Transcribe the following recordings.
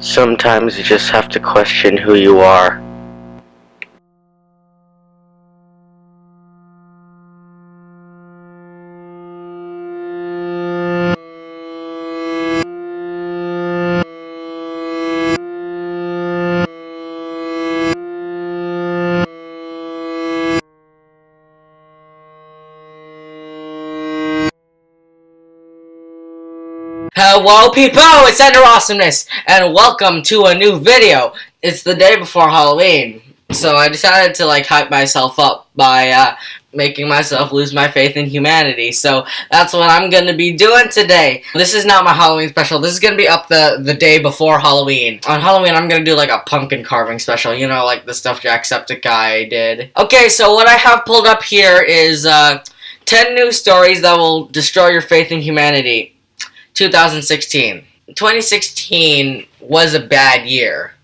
Sometimes you just have to question who you are. Hello people, it's Ender Awesomeness, and welcome to a new video. It's the day before Halloween, so I decided to hype myself up by making myself lose my faith in humanity. So that's what I'm going to be doing today. This is not my Halloween special, this is going to be up the day before Halloween. On Halloween I'm going to do a pumpkin carving special, you know, like the stuff Jacksepticeye did. Okay, so what I have pulled up here is 10 news stories that will destroy your faith in humanity. 2016. 2016 was a bad year.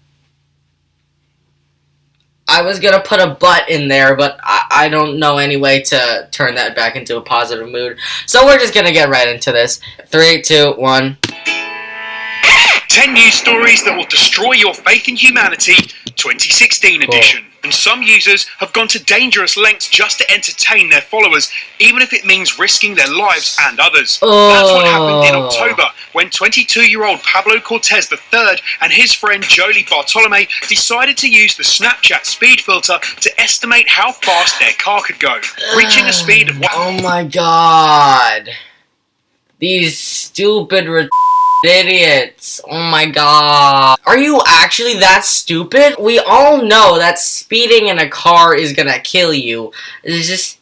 I was gonna put a but in there, but I don't know any way to turn that back into a positive mood. So we're just gonna get right into this. 3, 2, 1. 10 news stories that will destroy your faith in humanity, 2016 edition. And some users have gone to dangerous lengths just to entertain their followers, even if it means risking their lives and others. That's what happened in October, when 22-year-old Pablo Cortez III and his friend Jolie Bartolome decided to use the Snapchat speed filter to estimate how fast their car could go, reaching a speed of... Oh my god. These stupid idiots. Oh my god. Are you actually that stupid? We all know that speeding in a car is gonna kill you. It's just...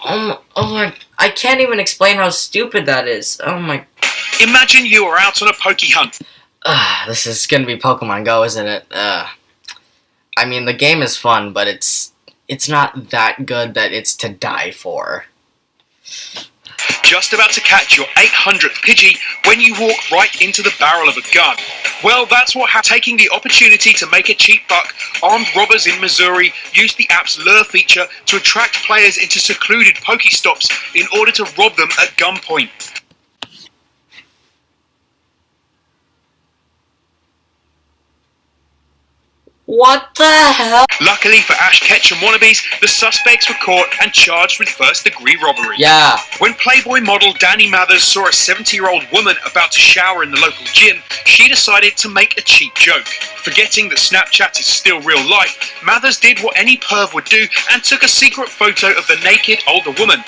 Oh my... I can't even explain how stupid that is. Oh my... Imagine you are out on a pokey hunt. This is gonna be Pokemon Go, isn't it? I mean, the game is fun, but it's not that good that it's to die for. Just about to catch your 800th Pidgey when you walk right into the barrel of a gun. Well, that's what happened. Taking the opportunity to make a cheap buck, armed robbers in Missouri used the app's lure feature to attract players into secluded Pokestops in order to rob them at gunpoint. What the hell? Luckily for Ash Ketchum wannabes, the suspects were caught and charged with first-degree robbery. Yeah. When Playboy model Danny Mathers saw a 70-year-old woman about to shower in the local gym, she decided to make a cheap joke. Forgetting that Snapchat is still real life, Mathers did what any perv would do and took a secret photo of the naked older woman.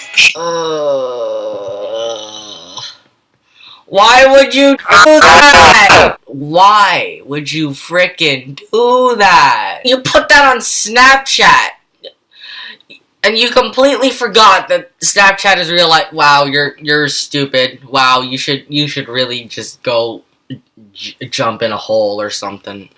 Why would you do that? Why would you frickin' do that? You put that on Snapchat, and you completely forgot that Snapchat is real life. Wow, you're stupid. Wow, you should really just go jump in a hole or something.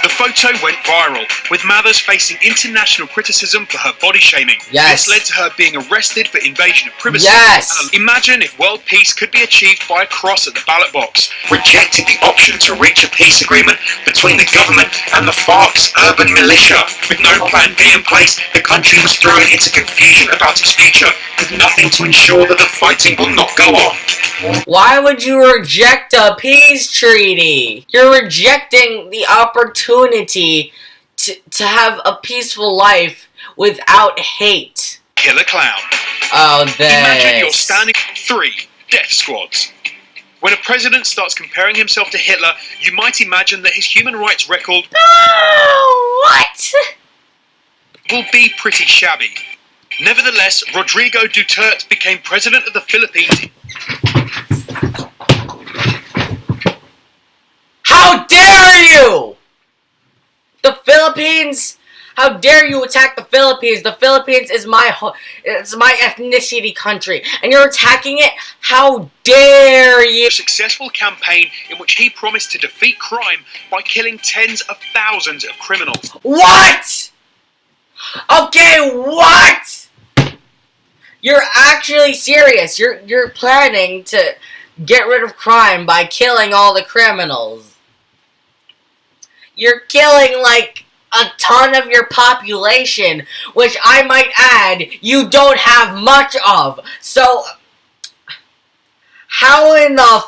The photo went viral, with Mathers facing international criticism for her body shaming. Yes. This led to her being arrested for invasion of privacy. Yes. Imagine if world peace could be achieved by a cross at the ballot box. Rejected the option to reach a peace agreement between the government and the FARC's urban militia. With no plan B in place, the country was thrown into confusion about its future, with nothing to ensure that the fighting will not go on. Why would you reject a peace treaty? You're rejecting the opportunity to have a peaceful life without hate. Killer clown. Oh, this. Imagine you're standing 3 death squads. When a president starts comparing himself to Hitler, you might imagine that his human rights record what? will be pretty shabby. Nevertheless, Rodrigo Duterte became president of the Philippines. How dare you! The Philippines? How dare you attack the Philippines? The Philippines is it's my ethnicity country, and you're attacking it? How dare you! A successful campaign in which he promised to defeat crime by killing tens of thousands of criminals. What? Okay, what? You're actually serious. You're planning to get rid of crime by killing all the criminals. You're killing a ton of your population, which I might add, you don't have much of. So, how in the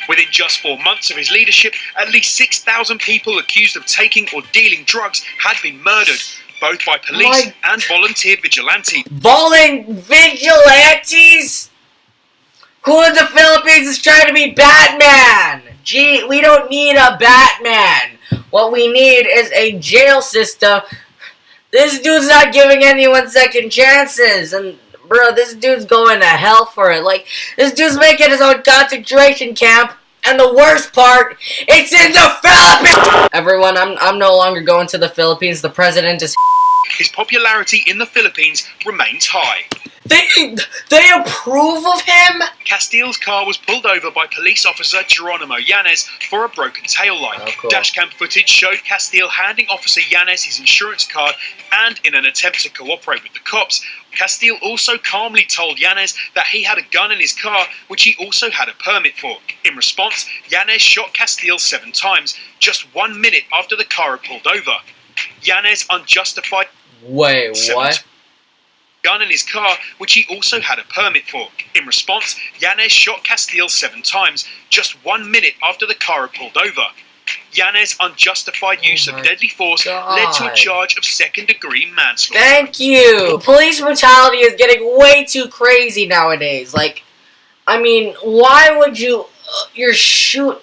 Within just 4 months of his leadership, at least 6,000 people accused of taking or dealing drugs had been murdered, both by police and volunteer vigilantes. Vigilantes? Who in the Philippines is trying to be Batman? Gee, we don't need a Batman. What we need is a jail system. This dude's not giving anyone second chances, and bro, this dude's going to hell for it. Like, this dude's making his own concentration camp, and the worst part, it's in the Philippines! Everyone, I'm no longer going to the Philippines. The president is... His popularity in the Philippines remains high. They approve of him? Castillo's car was pulled over by police officer Geronimo Yanez for a broken taillight. Oh, cool. Dashcam footage showed Castillo handing Officer Yanez his insurance card, and in an attempt to cooperate with the cops, Castillo also calmly told Yanez that he had a gun in his car, which he also had a permit for. In response, Yanez shot Castillo 7 times, just 1 minute after the car had pulled over. Yanez unjustified... Wait, what? Gun in his car, which he also had a permit for. In response, Yanez shot Castillo 7 times, just 1 minute after the car had pulled over. Yanez's unjustified use of deadly force led to a charge of second-degree manslaughter. Thank you! Police brutality is getting way too crazy nowadays. Like, I mean, why would you... you're shoot...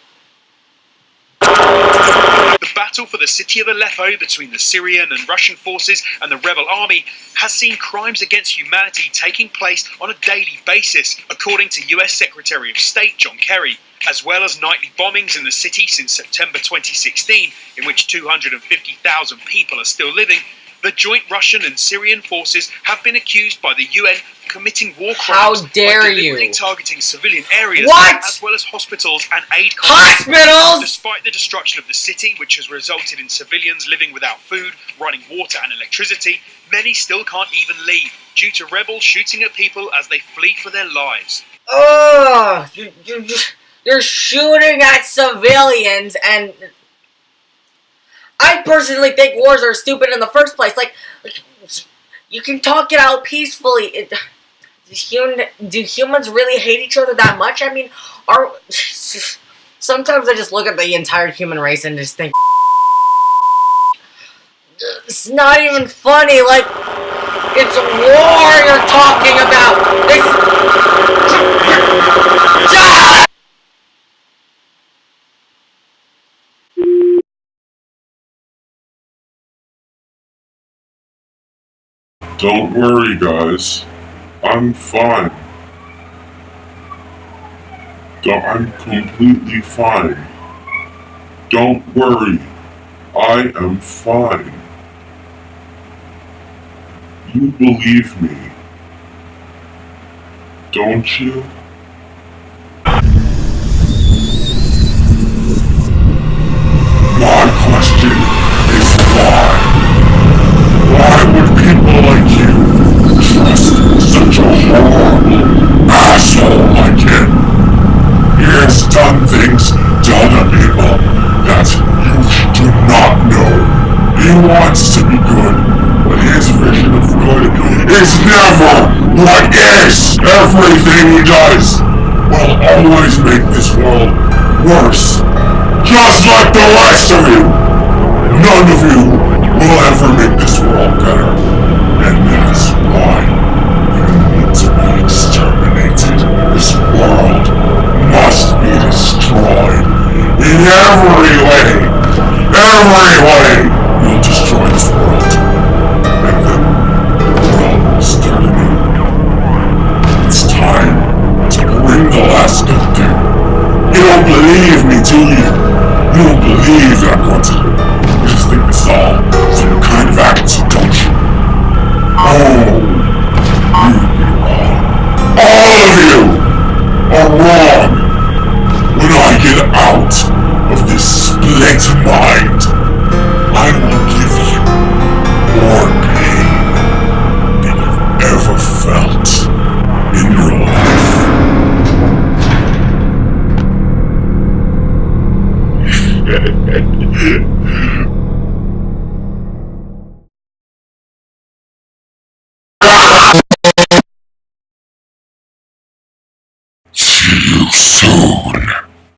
The battle for the city of Aleppo between the Syrian and Russian forces and the rebel army has seen crimes against humanity taking place on a daily basis, according to US Secretary of State John Kerry, as well as nightly bombings in the city since September 2016, in which 250,000 people are still living. The joint Russian and Syrian forces have been accused by the UN of committing war crimes How dare by deliberately you? targeting civilian areas, as well as hospitals and aid companies. Hospitals! Despite the destruction of the city, which has resulted in civilians living without food, running water and electricity, many still can't even leave due to rebels shooting at people as they flee for their lives. Ugh! You're shooting at civilians, and... I personally think wars are stupid in the first place. Like, you can talk it out peacefully. Do humans really hate each other that much? I mean, sometimes I just look at the entire human race and just think, it's not even funny. Like, it's war you're talking about. Don't worry, guys. I'm fine. I'm completely fine. Don't worry. I am fine. You believe me, don't you? My question is why? Why would people like you trust such a horrible asshole like him? He has done things to other people that you do not know. He wants to be good, but his vision of good is never what is. Everything he does will always make this world worse. Just like the rest of you. None of you will ever make this world better. And that's why you need to be exterminated. This world must be destroyed. In every way. Every way. You'll destroy this world. And then the world will start anew. It's time to bring the last good thing. You don't believe me, do you? You don't believe that I'm going to... You just think this is all some kind of accident, don't you? Oh, you'd be wrong. All of you are wrong. When I get out of this split mind, I will give you more pain than you've ever felt in your life.